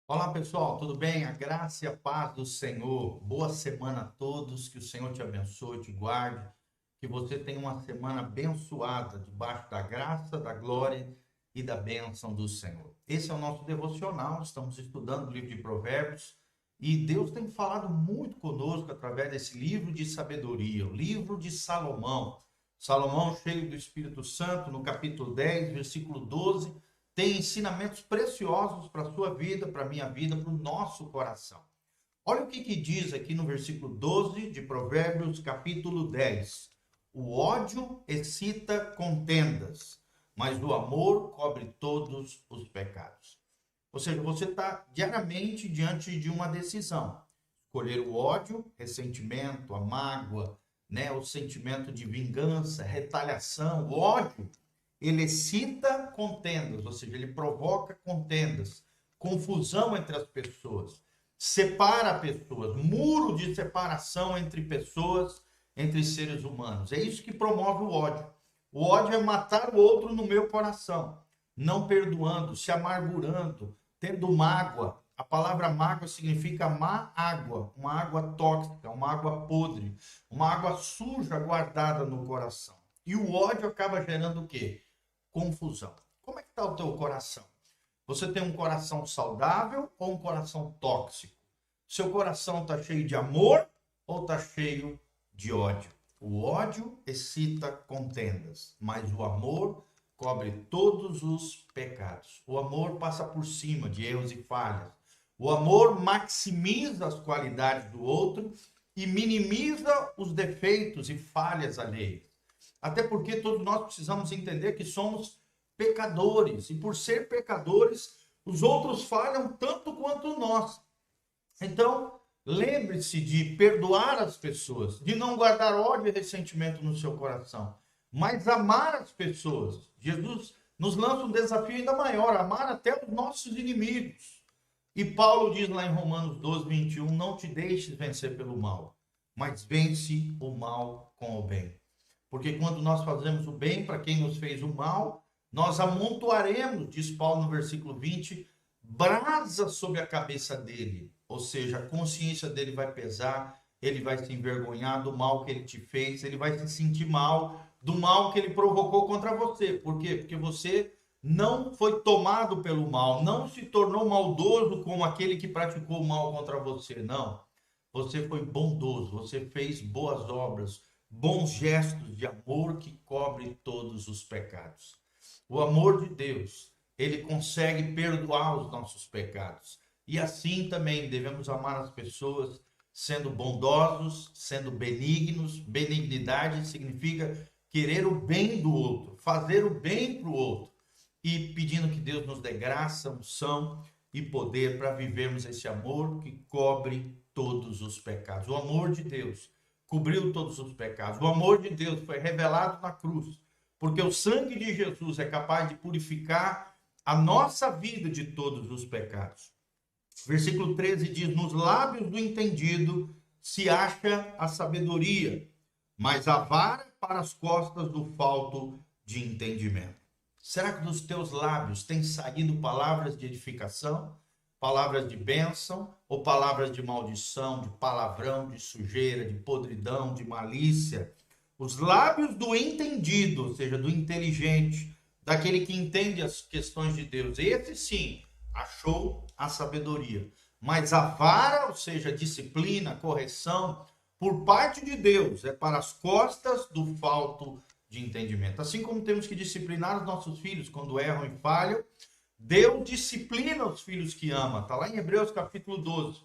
Olá pessoal, tudo bem? A graça e a paz do Senhor. Boa semana a todos, que o Senhor te abençoe, te guarde, que você tenha uma semana abençoada, debaixo da graça, da glória e da bênção do Senhor. Esse é o nosso devocional, estamos estudando o livro de Provérbios e Deus tem falado muito conosco através desse livro de sabedoria, o livro de Salomão. Salomão, cheio do Espírito Santo, no capítulo 10, versículo 12 tem ensinamentos preciosos para a sua vida, para a minha vida, para o nosso coração. Olha o que diz aqui no versículo 12 de Provérbios, capítulo 10. O ódio excita contendas, mas o amor cobre todos os pecados. Ou seja, você está diariamente diante de uma decisão. Escolher o ódio, ressentimento, a mágoa, né, o sentimento de vingança, retaliação, o ódio ele excita contendas, ou seja, ele provoca contendas, confusão entre as pessoas, separa pessoas, muro de separação entre pessoas, entre seres humanos. É isso que promove o ódio. O ódio é matar o outro no meu coração, não perdoando, se amargurando, tendo mágoa. A palavra mágoa significa má água, uma água tóxica, uma água podre, uma água suja guardada no coração. E o ódio acaba gerando o quê? Confusão. Como é que está o teu coração? Você tem um coração saudável ou um coração tóxico? Seu coração está cheio de amor ou está cheio de ódio? O ódio excita contendas, mas o amor cobre todos os pecados. O amor passa por cima de erros e falhas. O amor maximiza as qualidades do outro e minimiza os defeitos e falhas alheias. Até porque todos nós precisamos entender que somos pecadores. E por ser pecadores, os outros falham tanto quanto nós. Então, lembre-se de perdoar as pessoas, de não guardar ódio e ressentimento no seu coração, mas amar as pessoas. Jesus nos lança um desafio ainda maior, amar até os nossos inimigos. E Paulo diz lá em Romanos 12, 21, não te deixes vencer pelo mal, mas vence o mal com o bem. Porque quando nós fazemos o bem para quem nos fez o mal, nós amontoaremos, diz Paulo no versículo 20, brasa sobre a cabeça dele. Ou seja, a consciência dele vai pesar, ele vai se envergonhar do mal que ele te fez, ele vai se sentir mal do mal que ele provocou contra você. Por quê? Porque você não foi tomado pelo mal, não se tornou maldoso como aquele que praticou o mal contra você. Não. Você foi bondoso, você fez boas obras, bons gestos de amor que cobre todos os pecados. O amor de Deus, ele consegue perdoar os nossos pecados. E assim também devemos amar as pessoas, sendo bondosos, sendo benignos. Benignidade significa querer o bem do outro, fazer o bem para o outro. E pedindo que Deus nos dê graça, unção e poder para vivermos esse amor que cobre todos os pecados. O amor de Deus cobriu todos os pecados. O amor de Deus foi revelado na cruz, porque o sangue de Jesus é capaz de purificar a nossa vida de todos os pecados. Versículo 13 diz: nos lábios do entendido se acha a sabedoria, mas a vara para as costas do falto de entendimento. Será que dos teus lábios tem saído palavras de edificação, palavras de bênção ou palavras de maldição, de palavrão, de sujeira, de podridão, de malícia? Os lábios do entendido, ou seja, do inteligente, daquele que entende as questões de Deus, esse sim achou a sabedoria. Mas a vara, ou seja, a disciplina, a correção, por parte de Deus, é para as costas do falto de entendimento. Assim como temos que disciplinar os nossos filhos quando erram e falham, Deus disciplina os filhos que ama. Está lá em Hebreus capítulo 12.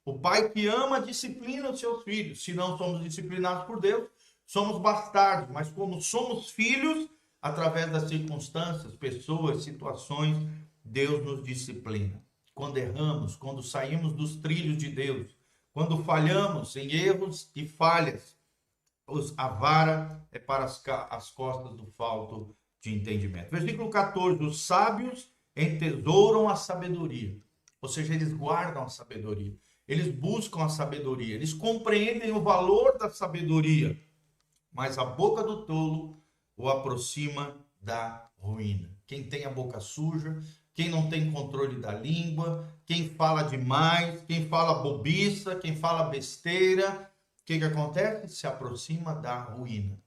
O pai que ama disciplina os seus filhos. Se não somos disciplinados por Deus, somos bastardos. Mas como somos filhos, através das circunstâncias, pessoas, situações, Deus nos disciplina. Quando erramos, quando saímos dos trilhos de Deus, quando falhamos em erros e falhas, a vara é para as costas do falto de entendimento. Versículo 14, os sábios entesouram a sabedoria, ou seja, eles guardam a sabedoria, eles buscam a sabedoria, eles compreendem o valor da sabedoria, mas a boca do tolo o aproxima da ruína. Quem tem a boca suja, quem não tem controle da língua, quem fala demais, quem fala bobiça, quem fala besteira. O que acontece? Se aproxima da ruína.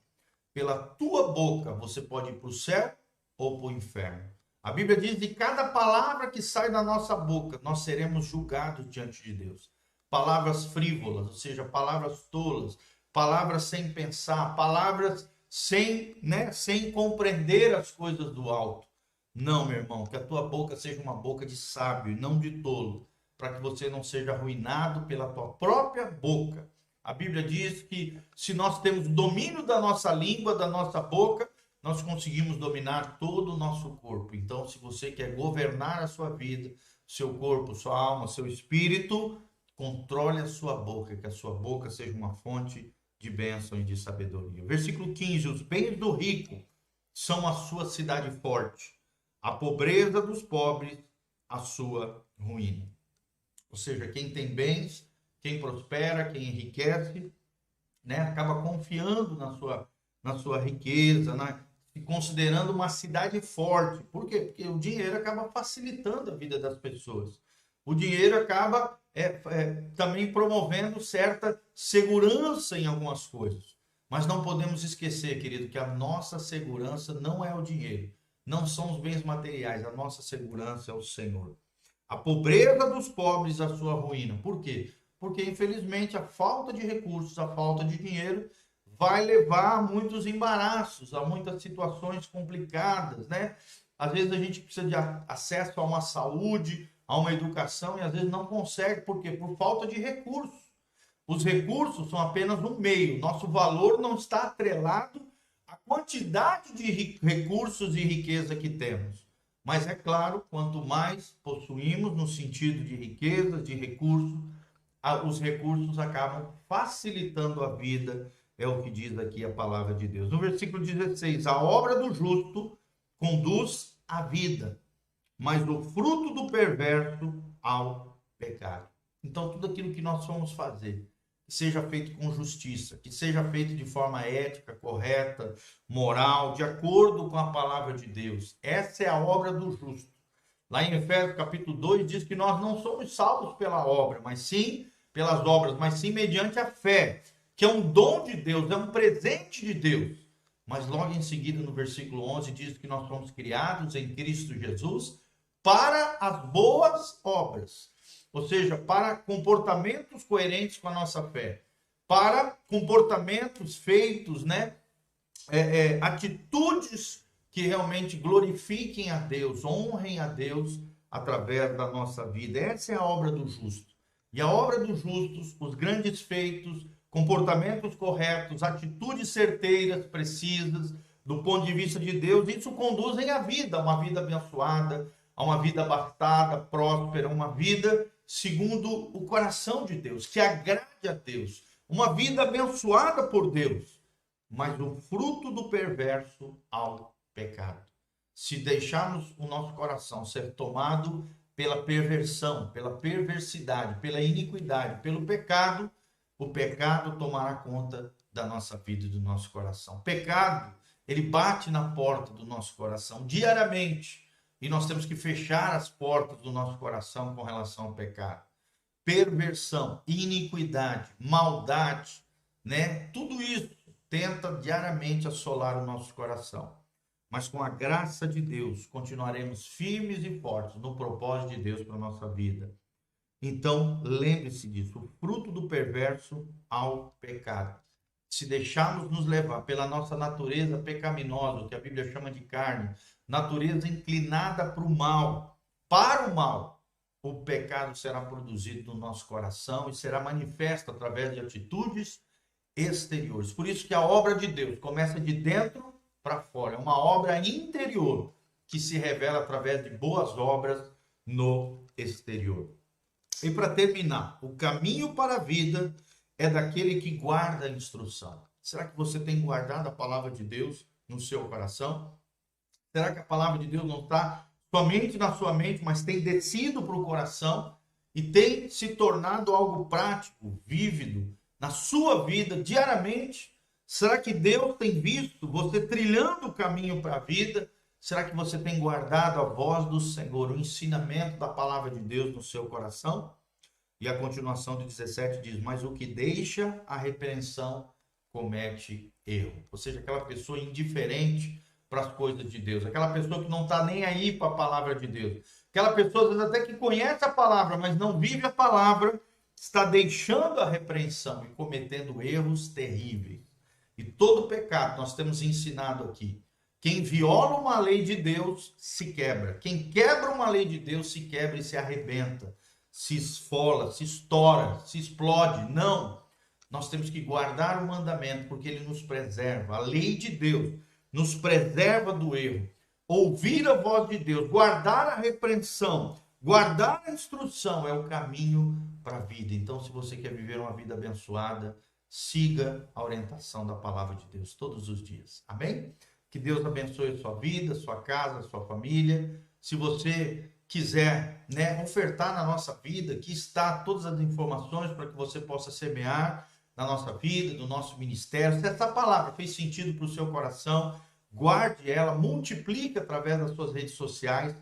Pela tua boca você pode ir para o céu ou para o inferno. A Bíblia diz: de cada palavra que sai da nossa boca, nós seremos julgados diante de Deus. Palavras frívolas, ou seja, palavras tolas, palavras sem pensar, palavras sem compreender as coisas do alto. Não, meu irmão, que a tua boca seja uma boca de sábio e não de tolo, para que você não seja arruinado pela tua própria boca. A Bíblia diz que se nós temos domínio da nossa língua, da nossa boca, nós conseguimos dominar todo o nosso corpo. Então, se você quer governar a sua vida, seu corpo, sua alma, seu espírito, controle a sua boca, que a sua boca seja uma fonte de bênção e de sabedoria. Versículo 15: os bens do rico são a sua cidade forte, a pobreza dos pobres, a sua ruína. Ou seja, quem tem bens, quem prospera, quem enriquece, acaba confiando na sua riqueza, considerando uma cidade forte. Por quê? Porque o dinheiro acaba facilitando a vida das pessoas. O dinheiro acaba também promovendo certa segurança em algumas coisas. Mas não podemos esquecer, querido, que a nossa segurança não é o dinheiro. Não são os bens materiais, a nossa segurança é o Senhor. A pobreza dos pobres, a sua ruína. Por quê? Porque, infelizmente, a falta de recursos, a falta de dinheiro vai levar a muitos embaraços, a muitas situações complicadas, né? Às vezes a gente precisa de acesso a uma saúde, a uma educação, e às vezes não consegue. Por quê? Por falta de recursos. Os recursos são apenas um meio. Nosso valor não está atrelado à quantidade de recursos e riqueza que temos. Mas é claro, quanto mais possuímos no sentido de riqueza, de recursos, os recursos acabam facilitando a vida, é o que diz aqui a palavra de Deus. No versículo 16, a obra do justo conduz à vida, mas o fruto do perverso ao pecado. Então, tudo aquilo que nós vamos fazer, que seja feito com justiça, que seja feito de forma ética, correta, moral, de acordo com a palavra de Deus. Essa é a obra do justo. Lá em Efésios capítulo 2 diz que nós não somos salvos pela obra, mas sim pelas obras, mas sim mediante a fé, que é um dom de Deus, é um presente de Deus. Mas logo em seguida, no versículo 11, diz que nós fomos criados em Cristo Jesus para as boas obras. Ou seja, para comportamentos coerentes com a nossa fé. Para comportamentos feitos, atitudes que realmente glorifiquem a Deus, honrem a Deus através da nossa vida. Essa é a obra do justo. E a obra dos justos, os grandes feitos, comportamentos corretos, atitudes certeiras, precisas, do ponto de vista de Deus, isso conduzem à vida, a uma vida abençoada, a uma vida abastada, próspera, uma vida segundo o coração de Deus, que agrade a Deus, uma vida abençoada por Deus, mas o fruto do perverso ao pecado. Se deixarmos o nosso coração ser tomado pela perversão, pela perversidade, pela iniquidade, pelo pecado, o pecado tomará conta da nossa vida e do nosso coração. O pecado, ele bate na porta do nosso coração diariamente. E nós temos que fechar as portas do nosso coração com relação ao pecado. Perversão, iniquidade, maldade, tudo isso tenta diariamente assolar o nosso coração. Mas com a graça de Deus, continuaremos firmes e fortes no propósito de Deus para a nossa vida. Então, lembre-se disso, o fruto do perverso ao pecado. Se deixarmos nos levar pela nossa natureza pecaminosa, o que a Bíblia chama de carne, natureza inclinada para o mal, o pecado será produzido no nosso coração e será manifesto através de atitudes exteriores. Por isso que a obra de Deus começa de dentro para fora. É uma obra interior que se revela através de boas obras no exterior. E para terminar, o caminho para a vida é daquele que guarda a instrução. Será que você tem guardado a palavra de Deus no seu coração? Será que a palavra de Deus não está somente na sua mente, mas tem descido para o coração e tem se tornado algo prático, vívido na sua vida diariamente? Será que Deus tem visto você trilhando o caminho para a vida? Será que você tem guardado a voz do Senhor, o ensinamento da palavra de Deus no seu coração? E a continuação do 17 diz: mas o que deixa a repreensão comete erro. Ou seja, aquela pessoa indiferente para as coisas de Deus, aquela pessoa que não está nem aí para a palavra de Deus, aquela pessoa às vezes até que conhece a palavra, mas não vive a palavra, está deixando a repreensão e cometendo erros terríveis. E todo pecado, nós temos ensinado aqui, quem viola uma lei de Deus se quebra. Quem quebra uma lei de Deus se quebra e se arrebenta, se esfola, se estoura, se explode. Não, nós temos que guardar o mandamento, porque ele nos preserva. A lei de Deus nos preserva do erro. Ouvir a voz de Deus, guardar a repreensão, guardar a instrução é o caminho para a vida. Então, se você quer viver uma vida abençoada, siga a orientação da palavra de Deus todos os dias. Amém? Que Deus abençoe a sua vida, sua casa, sua família. Se você quiser, ofertar na nossa vida, aqui está todas as informações para que você possa semear na nossa vida, no nosso ministério. Se essa palavra fez sentido para o seu coração, guarde ela, multiplique através das suas redes sociais,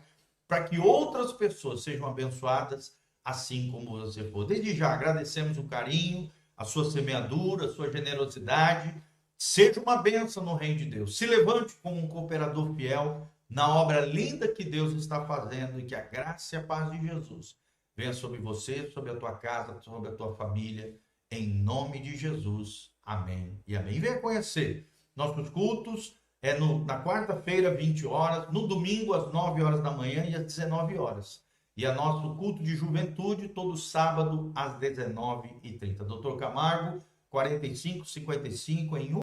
para que outras pessoas sejam abençoadas, assim como você for. Desde já, agradecemos o carinho, a sua semeadura, a sua generosidade. Seja uma bênção no reino de Deus. Se levante como um cooperador fiel na obra linda que Deus está fazendo, e que a graça e a paz de Jesus venha sobre você, sobre a tua casa, sobre a tua família, em nome de Jesus. Amém e amém. E venha conhecer nossos cultos, na quarta-feira, 20 horas, no domingo, às 9 horas da manhã e às 19 horas. E é nosso culto de juventude, todo sábado, às 19h30. Dr. Camargo, 4555, em